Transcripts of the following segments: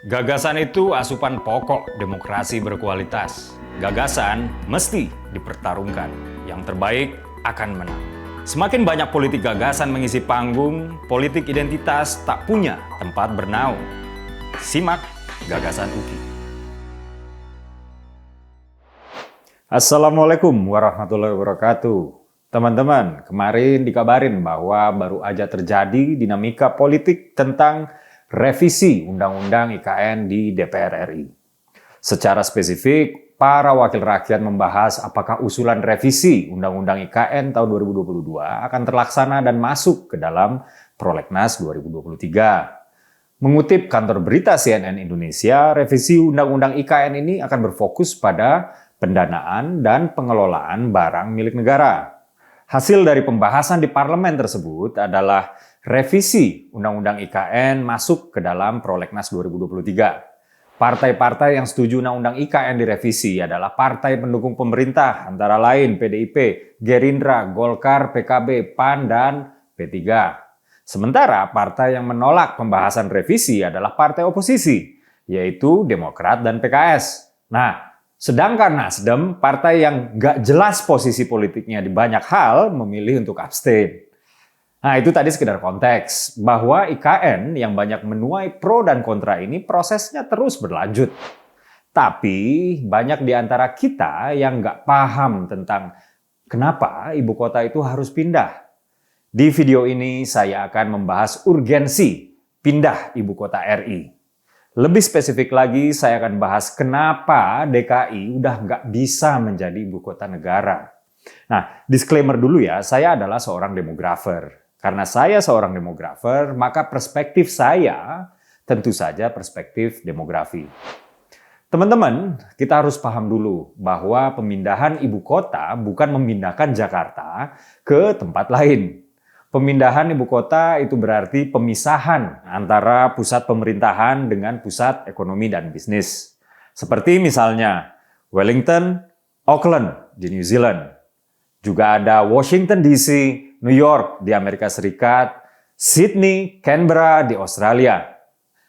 Gagasan itu asupan pokok demokrasi berkualitas. Gagasan mesti dipertarungkan. Yang terbaik akan menang. Semakin banyak politik gagasan mengisi panggung, politik identitas tak punya tempat bernaung. Simak Gagasan UKI. Assalamualaikum warahmatullahi wabarakatuh. Teman-teman, kemarin dikabarin bahwa baru aja terjadi dinamika politik tentang revisi Undang-Undang IKN di DPR RI. Secara spesifik, para wakil rakyat membahas apakah usulan revisi Undang-Undang IKN tahun 2022 akan terlaksana dan masuk ke dalam Prolegnas 2023. Mengutip kantor berita CNN Indonesia, revisi Undang-Undang IKN ini akan berfokus pada pendanaan dan pengelolaan barang milik negara. Hasil dari pembahasan di parlemen tersebut adalah revisi Undang-Undang IKN masuk ke dalam Prolegnas 2023. Partai-partai yang setuju Undang-Undang IKN direvisi adalah partai pendukung pemerintah, antara lain PDIP, Gerindra, Golkar, PKB, PAN, dan P3. Sementara partai yang menolak pembahasan revisi adalah partai oposisi, yaitu Demokrat dan PKS. Nah, sedangkan Nasdem, partai yang gak jelas posisi politiknya di banyak hal, memilih untuk abstain. Nah, itu tadi sekedar konteks, bahwa IKN yang banyak menuai pro dan kontra ini prosesnya terus berlanjut. Tapi banyak di antara kita yang gak paham tentang kenapa ibu kota itu harus pindah. Di video ini saya akan membahas urgensi pindah ibu kota RI. Lebih spesifik lagi, saya akan bahas kenapa DKI udah nggak bisa menjadi ibu kota negara. Nah, disclaimer dulu ya, saya adalah seorang demografer. Karena saya seorang demografer, maka perspektif saya tentu saja perspektif demografi. Teman-teman, kita harus paham dulu bahwa pemindahan ibu kota bukan memindahkan Jakarta ke tempat lain. Pemindahan ibu kota itu berarti pemisahan antara pusat pemerintahan dengan pusat ekonomi dan bisnis. Seperti misalnya Wellington, Auckland di New Zealand. Juga ada Washington DC, New York di Amerika Serikat, Sydney, Canberra di Australia.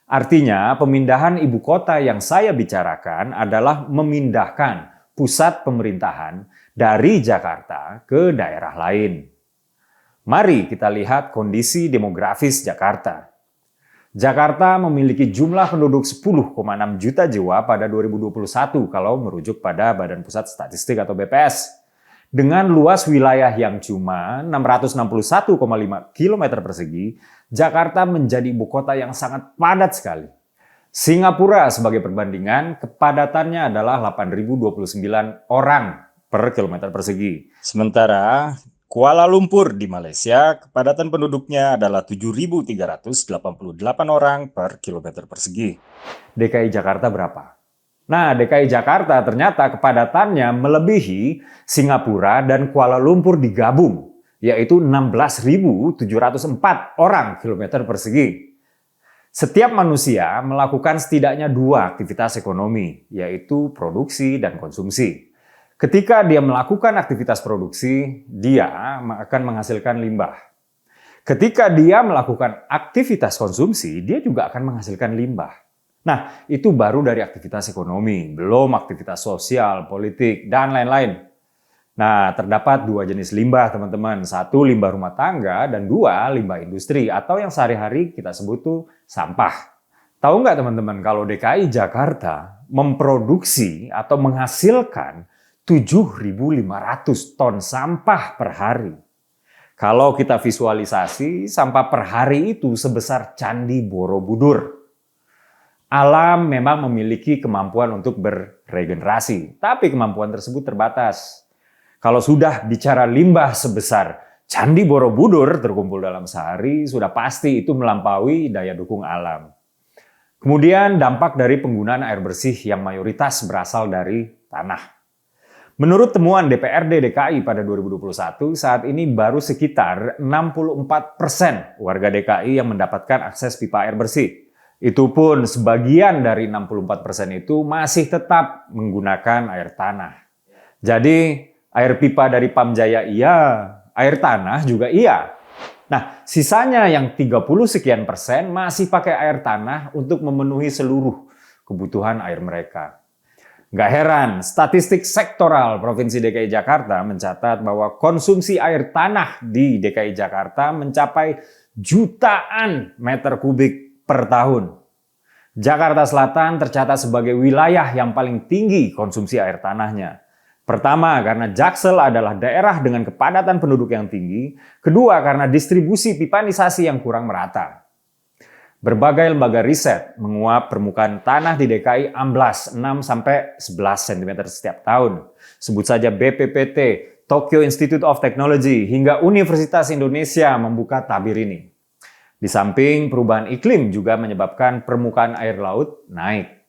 Artinya pemindahan ibu kota yang saya bicarakan adalah memindahkan pusat pemerintahan dari Jakarta ke daerah lain. Mari kita lihat kondisi demografis Jakarta. Jakarta memiliki jumlah penduduk 10,6 juta jiwa pada 2021 kalau merujuk pada Badan Pusat Statistik atau BPS. Dengan luas wilayah yang cuma 661,5 km persegi, Jakarta menjadi ibu kota yang sangat padat sekali. Singapura sebagai perbandingan, kepadatannya adalah 8.029 orang per kilometer persegi. Sementara Kuala Lumpur di Malaysia, kepadatan penduduknya adalah 7.388 orang per kilometer persegi. DKI Jakarta berapa? Nah, DKI Jakarta ternyata kepadatannya melebihi Singapura dan Kuala Lumpur digabung, yaitu 16.704 orang kilometer persegi. Setiap manusia melakukan setidaknya dua aktivitas ekonomi, yaitu produksi dan konsumsi. Ketika dia melakukan aktivitas produksi, dia akan menghasilkan limbah. Ketika dia melakukan aktivitas konsumsi, dia juga akan menghasilkan limbah. Nah, itu baru dari aktivitas ekonomi, belum aktivitas sosial, politik, dan lain-lain. Nah, terdapat dua jenis limbah, teman-teman. Satu limbah rumah tangga, dan dua limbah industri, atau yang sehari-hari kita sebut tuh sampah. Tahu nggak teman-teman, kalau DKI Jakarta memproduksi atau menghasilkan 7.500 ton sampah per hari. Kalau kita visualisasi, sampah per hari itu sebesar Candi Borobudur. Alam memang memiliki kemampuan untuk beregenerasi, tapi kemampuan tersebut terbatas. Kalau sudah bicara limbah sebesar Candi Borobudur terkumpul dalam sehari, sudah pasti itu melampaui daya dukung alam. Kemudian dampak dari penggunaan air bersih yang mayoritas berasal dari tanah. Menurut temuan DPRD DKI pada 2021, saat ini baru sekitar 64% warga DKI yang mendapatkan akses pipa air bersih. Itu pun sebagian dari 64% itu masih tetap menggunakan air tanah. Jadi air pipa dari Pamjaya iya, air tanah juga iya. Nah, sisanya yang 30 sekian persen masih pakai air tanah untuk memenuhi seluruh kebutuhan air mereka. Nggak heran, statistik sektoral Provinsi DKI Jakarta mencatat bahwa konsumsi air tanah di DKI Jakarta mencapai jutaan meter kubik per tahun. Jakarta Selatan tercatat sebagai wilayah yang paling tinggi konsumsi air tanahnya. Pertama, karena Jaksel adalah daerah dengan kepadatan penduduk yang tinggi. Kedua, karena distribusi pipanisasi yang kurang merata. Berbagai lembaga riset menguap permukaan tanah di DKI amblas 6-11 cm setiap tahun. Sebut saja BPPT, Tokyo Institute of Technology, hingga Universitas Indonesia membuka tabir ini. Di samping perubahan iklim juga menyebabkan permukaan air laut naik.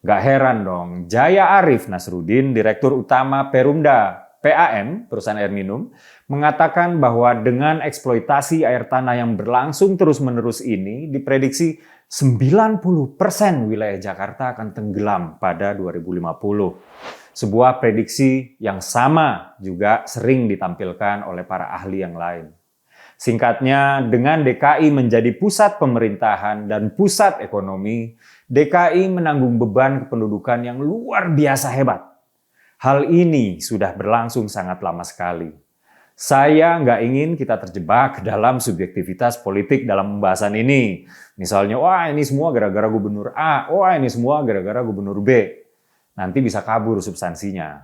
Gak heran dong, Jaya Arif Nasruddin, Direktur Utama Perumda PAM, perusahaan air minum, mengatakan bahwa dengan eksploitasi air tanah yang berlangsung terus-menerus ini, diprediksi 90% wilayah Jakarta akan tenggelam pada 2050. Sebuah prediksi yang sama juga sering ditampilkan oleh para ahli yang lain. Singkatnya, dengan DKI menjadi pusat pemerintahan dan pusat ekonomi, DKI menanggung beban kependudukan yang luar biasa hebat. Hal ini sudah berlangsung sangat lama sekali. Saya nggak ingin kita terjebak dalam subjektivitas politik dalam pembahasan ini. Misalnya, wah ini semua gara-gara gubernur A, wah ini semua gara-gara gubernur B. Nanti bisa kabur substansinya.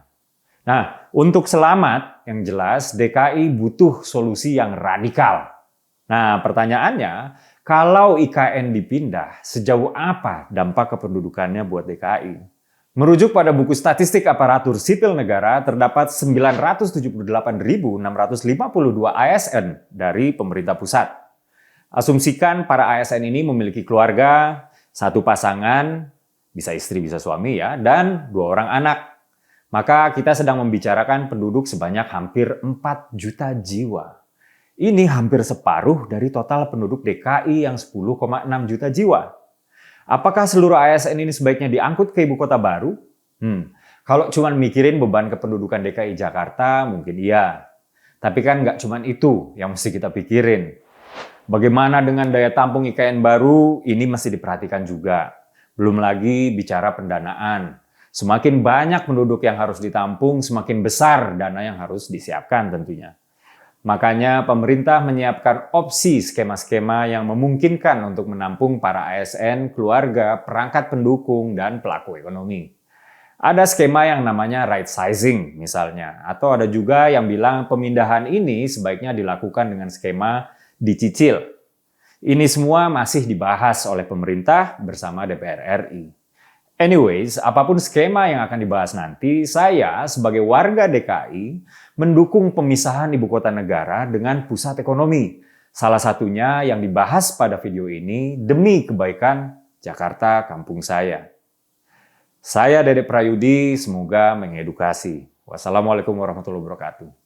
Nah, untuk selamat, yang jelas DKI butuh solusi yang radikal. Nah, pertanyaannya, kalau IKN dipindah, sejauh apa dampak kependudukannya buat DKI? Merujuk pada buku statistik aparatur sipil negara, terdapat 978.652 ASN dari pemerintah pusat. Asumsikan para ASN ini memiliki keluarga, satu pasangan, bisa istri bisa suami ya, dan 2 orang anak. Maka kita sedang membicarakan penduduk sebanyak hampir 4 juta jiwa. Ini hampir separuh dari total penduduk DKI yang 10,6 juta jiwa. Apakah seluruh ASN ini sebaiknya diangkut ke ibu kota baru? Kalau cuma mikirin beban kependudukan DKI Jakarta, mungkin iya. Tapi kan nggak cuma itu yang mesti kita pikirin. Bagaimana dengan daya tampung IKN baru, ini mesti diperhatikan juga. Belum lagi bicara pendanaan. Semakin banyak penduduk yang harus ditampung, semakin besar dana yang harus disiapkan tentunya. Makanya pemerintah menyiapkan opsi skema-skema yang memungkinkan untuk menampung para ASN, keluarga, perangkat pendukung, dan pelaku ekonomi. Ada skema yang namanya right sizing misalnya, atau ada juga yang bilang pemindahan ini sebaiknya dilakukan dengan skema dicicil. Ini semua masih dibahas oleh pemerintah bersama DPR RI. Anyways, apapun skema yang akan dibahas nanti, saya sebagai warga DKI mendukung pemisahan ibu kota negara dengan pusat ekonomi. Salah satunya yang dibahas pada video ini demi kebaikan Jakarta kampung saya. Saya Dede Prayudi, semoga mengedukasi. Wassalamualaikum warahmatullahi wabarakatuh.